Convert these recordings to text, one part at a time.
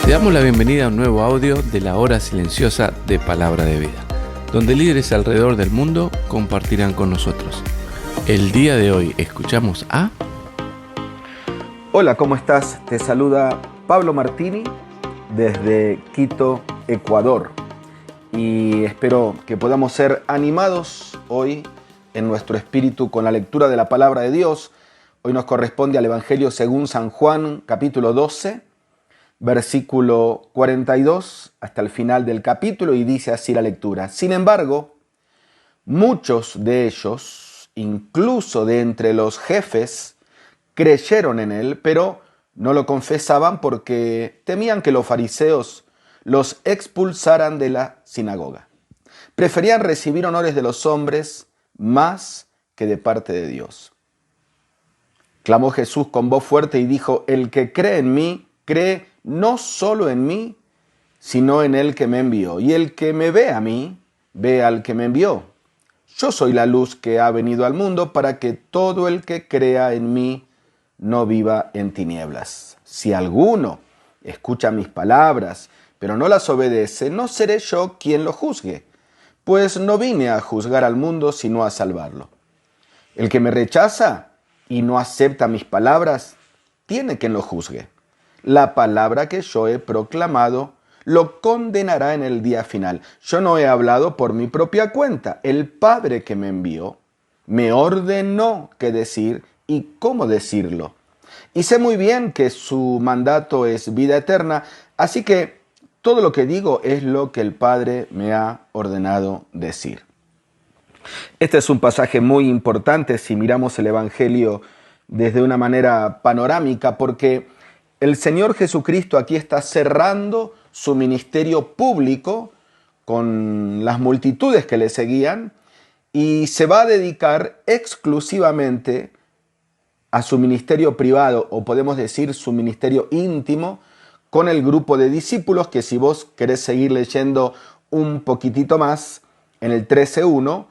Te damos la bienvenida a un nuevo audio de la hora silenciosa de Palabra de Vida, donde líderes alrededor del mundo compartirán con nosotros. El día de hoy escuchamos a... Hola, ¿cómo estás? Te saluda Pablo Martini desde Quito, Ecuador. Y espero que podamos ser animados hoy en nuestro espíritu con la lectura de la Palabra de Dios. Hoy nos corresponde al Evangelio según San Juan, capítulo 12, versículo 42 hasta el final del capítulo, y dice así la lectura. Sin embargo, muchos de ellos, incluso de entre los jefes, creyeron en él, pero no lo confesaban porque temían que los fariseos los expulsaran de la sinagoga. Preferían recibir honores de los hombres más que de parte de Dios. Clamó Jesús con voz fuerte y dijo: el que cree en mí, cree no solo en mí, sino en el que me envió. Y el que me ve a mí, ve al que me envió. Yo soy la luz que ha venido al mundo para que todo el que crea en mí no viva en tinieblas. Si alguno escucha mis palabras, pero no las obedece, no seré yo quien lo juzgue, pues no vine a juzgar al mundo, sino a salvarlo. El que me rechaza y no acepta mis palabras, tiene quien lo juzgue. La palabra que yo he proclamado lo condenará en el día final. Yo no he hablado por mi propia cuenta. El Padre que me envió me ordenó qué decir y cómo decirlo. Y sé muy bien que su mandato es vida eterna, así que todo lo que digo es lo que el Padre me ha ordenado decir. Este es un pasaje muy importante si miramos el Evangelio desde una manera panorámica, porque el Señor Jesucristo aquí está cerrando su ministerio público con las multitudes que le seguían y se va a dedicar exclusivamente a su ministerio privado, o podemos decir su ministerio íntimo, con el grupo de discípulos que, si vos querés seguir leyendo un poquitito más, en el 13:1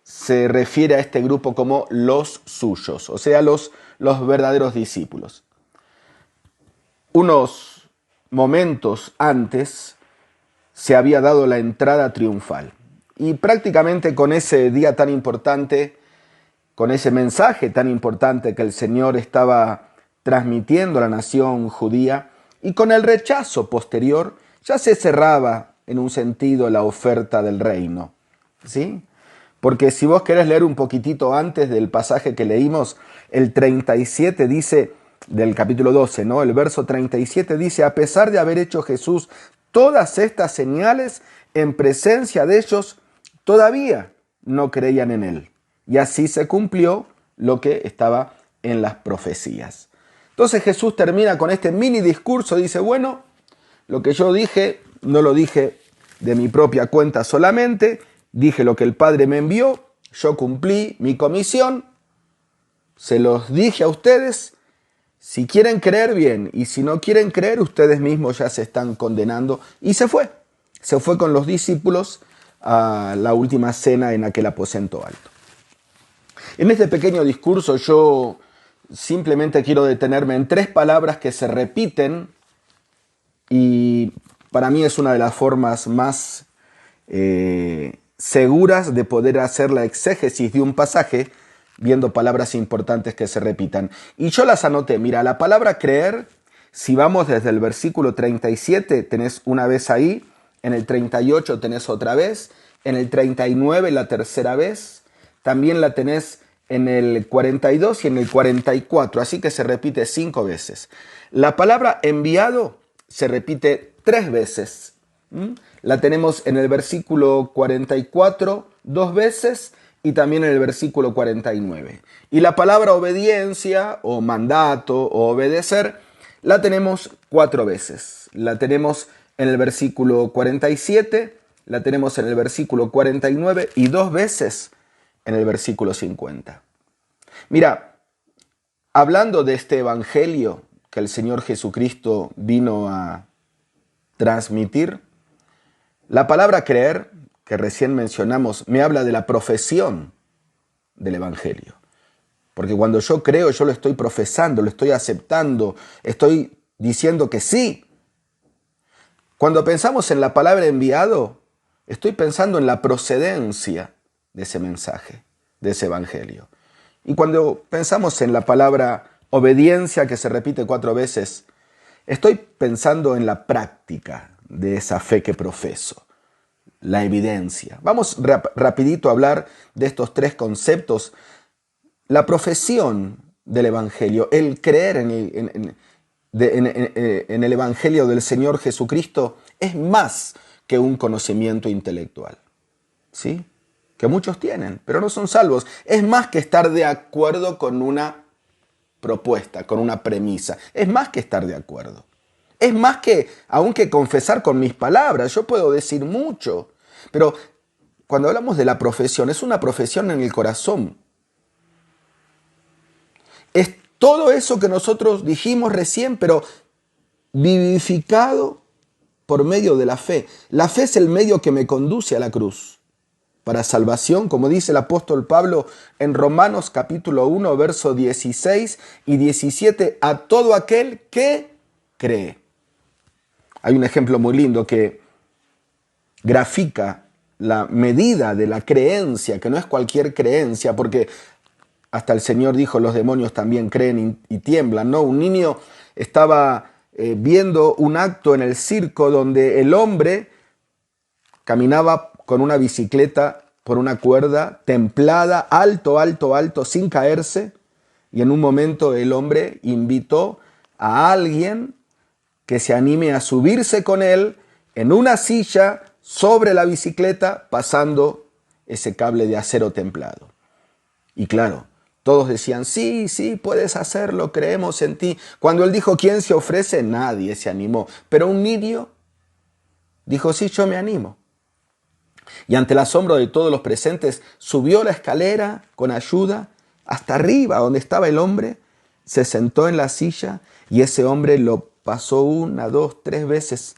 se refiere a este grupo como los suyos, o sea, los verdaderos discípulos. Unos momentos antes se había dado la entrada triunfal, y prácticamente con ese día tan importante, con ese mensaje tan importante que el Señor estaba transmitiendo a la nación judía, y con el rechazo posterior, ya se cerraba en un sentido la oferta del reino, ¿sí? Porque si vos querés leer un poquitito antes del pasaje que leímos, el 37 dice, del capítulo 12, ¿no? El verso 37 dice: a pesar de haber hecho Jesús todas estas señales en presencia de ellos, todavía no creían en él. Y así se cumplió lo que estaba en las profecías. Entonces Jesús termina con este mini discurso, dice: bueno, lo que yo dije, no lo dije de mi propia cuenta solamente, dije lo que el Padre me envió, yo cumplí mi comisión, se los dije a ustedes. Si quieren creer, bien, y si no quieren creer, ustedes mismos ya se están condenando. Y se fue con los discípulos a la última cena en aquel aposento alto. En este pequeño discurso yo simplemente quiero detenerme en tres palabras que se repiten, y para mí es una de las formas más seguras de poder hacer la exégesis de un pasaje, viendo palabras importantes que se repitan. Y yo las anoté. Mira, la palabra creer, si vamos desde el versículo 37, tenés una vez ahí, en el 38 tenés otra vez, en el 39 la tercera vez, también la tenés en el 42 y en el 44, así que se repite 5 veces. La palabra enviado se repite 3 veces. La tenemos en el versículo 44 2 veces, y también en el versículo 49. Y la palabra obediencia o mandato o obedecer la tenemos 4 veces. La tenemos en el versículo 47, la tenemos en el versículo 49 y 2 veces en el versículo 50. Mira, hablando de este evangelio que el Señor Jesucristo vino a transmitir, la palabra creer, que recién mencionamos, me habla de la profesión del Evangelio. Porque cuando yo creo, yo lo estoy profesando, lo estoy aceptando, estoy diciendo que sí. Cuando pensamos en la palabra enviado, estoy pensando en la procedencia de ese mensaje, de ese evangelio. Y cuando pensamos en la palabra obediencia, que se repite 4 veces, estoy pensando en la práctica de esa fe que profeso, la evidencia. Vamos rapidito a hablar de estos 3 conceptos. La profesión del evangelio, el creer en el evangelio del Señor Jesucristo es más que un conocimiento intelectual, ¿sí? Que muchos tienen, pero no son salvos. Es más que estar de acuerdo con una propuesta, con una premisa. Es más que estar de acuerdo. Es más que, aunque confesar con mis palabras, yo puedo decir mucho, pero cuando hablamos de la profesión, es una profesión en el corazón. Es todo eso que nosotros dijimos recién, pero vivificado por medio de la fe. La fe es el medio que me conduce a la cruz para salvación, como dice el apóstol Pablo en Romanos capítulo 1, verso 16 y 17, a todo aquel que cree. Hay un ejemplo muy lindo que grafica la medida de la creencia, que no es cualquier creencia, porque hasta el Señor dijo, los demonios también creen y tiemblan, ¿no? Un niño estaba viendo un acto en el circo donde el hombre caminaba con una bicicleta por una cuerda templada, alto, alto, alto, sin caerse, y en un momento el hombre invitó a alguien que se anime a subirse con él en una silla sobre la bicicleta, pasando ese cable de acero templado. Y claro, todos decían, sí, sí, puedes hacerlo, creemos en ti. Cuando él dijo, ¿quién se ofrece? Nadie se animó. Pero un niño dijo, sí, yo me animo. Y ante el asombro de todos los presentes, subió la escalera con ayuda hasta arriba, donde estaba el hombre, se sentó en la silla y ese hombre lo pasó 1, 2, 3 veces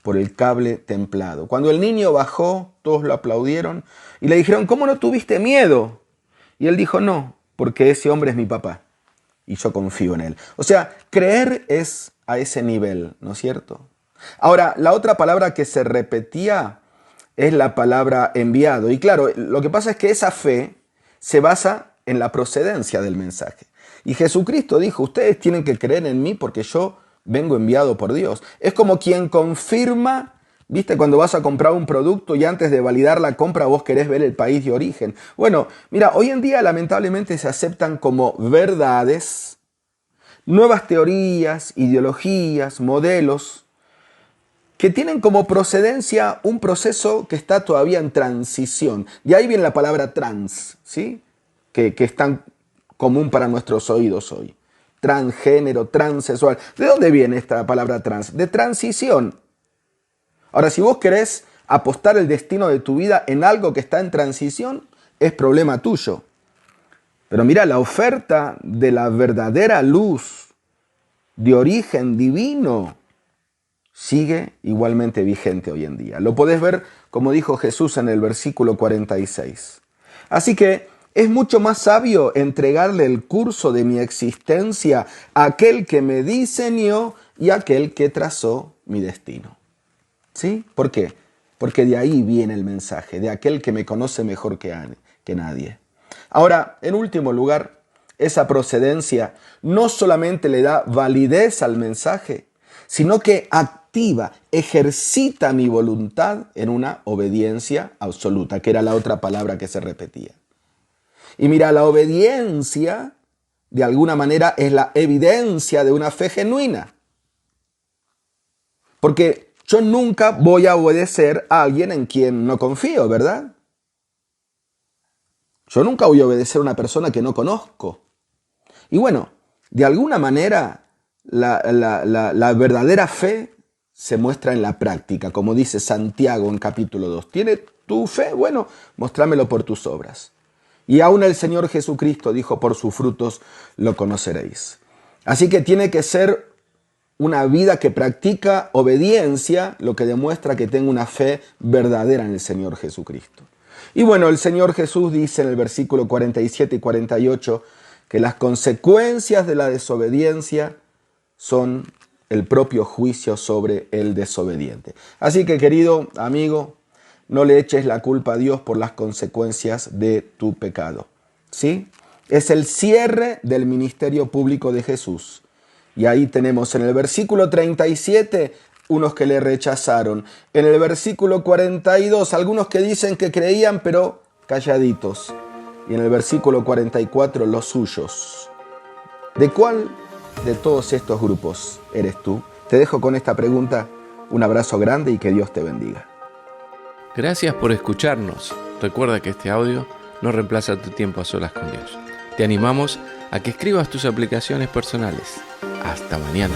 por el cable templado. Cuando el niño bajó, todos lo aplaudieron y le dijeron, ¿cómo no tuviste miedo? Y él dijo, no, porque ese hombre es mi papá y yo confío en él. O sea, creer es a ese nivel, ¿no es cierto? Ahora, la otra palabra que se repetía es la palabra enviado. Y claro, lo que pasa es que esa fe se basa en la procedencia del mensaje. Y Jesucristo dijo, ustedes tienen que creer en mí porque yo vengo enviado por Dios. Es como quien confirma, ¿viste? Cuando vas a comprar un producto y antes de validar la compra vos querés ver el país de origen. Bueno, mira, hoy en día lamentablemente se aceptan como verdades nuevas teorías, ideologías, modelos que tienen como procedencia un proceso que está todavía en transición. De ahí viene la palabra trans, ¿sí? Que es tan común para nuestros oídos hoy. Transgénero, transexual. ¿De dónde viene esta palabra trans? De transición. Ahora, si vos querés apostar el destino de tu vida en algo que está en transición, es problema tuyo. Pero mira, la oferta de la verdadera luz de origen divino sigue igualmente vigente hoy en día. Lo podés ver como dijo Jesús en el versículo 46. Así que es mucho más sabio entregarle el curso de mi existencia a aquel que me diseñó y a aquel que trazó mi destino. ¿Sí? ¿Por qué? Porque de ahí viene el mensaje, de aquel que me conoce mejor que nadie. Ahora, en último lugar, esa procedencia no solamente le da validez al mensaje, sino que activa, ejercita mi voluntad en una obediencia absoluta, que era la otra palabra que se repetía. Y mira, la obediencia, de alguna manera, es la evidencia de una fe genuina. Porque yo nunca voy a obedecer a alguien en quien no confío, ¿verdad? Yo nunca voy a obedecer a una persona que no conozco. Y bueno, de alguna manera, la verdadera fe se muestra en la práctica, como dice Santiago en capítulo 2. ¿Tiene tu fe? Bueno, mostrámelo por tus obras. Y aún el Señor Jesucristo dijo, por sus frutos lo conoceréis. Así que tiene que ser una vida que practica obediencia, lo que demuestra que tengo una fe verdadera en el Señor Jesucristo. Y bueno, el Señor Jesús dice en el versículo 47 y 48 que las consecuencias de la desobediencia son el propio juicio sobre el desobediente. Así que, querido amigo, no le eches la culpa a Dios por las consecuencias de tu pecado. ¿Sí? Es el cierre del ministerio público de Jesús. Y ahí tenemos en el versículo 37 unos que le rechazaron. En el versículo 42 algunos que dicen que creían pero calladitos. Y en el versículo 44 los suyos. ¿De cuál de todos estos grupos eres tú? Te dejo con esta pregunta. Un abrazo grande y que Dios te bendiga. Gracias por escucharnos. Recuerda que este audio no reemplaza tu tiempo a solas con Dios. Te animamos a que escribas tus aplicaciones personales. Hasta mañana.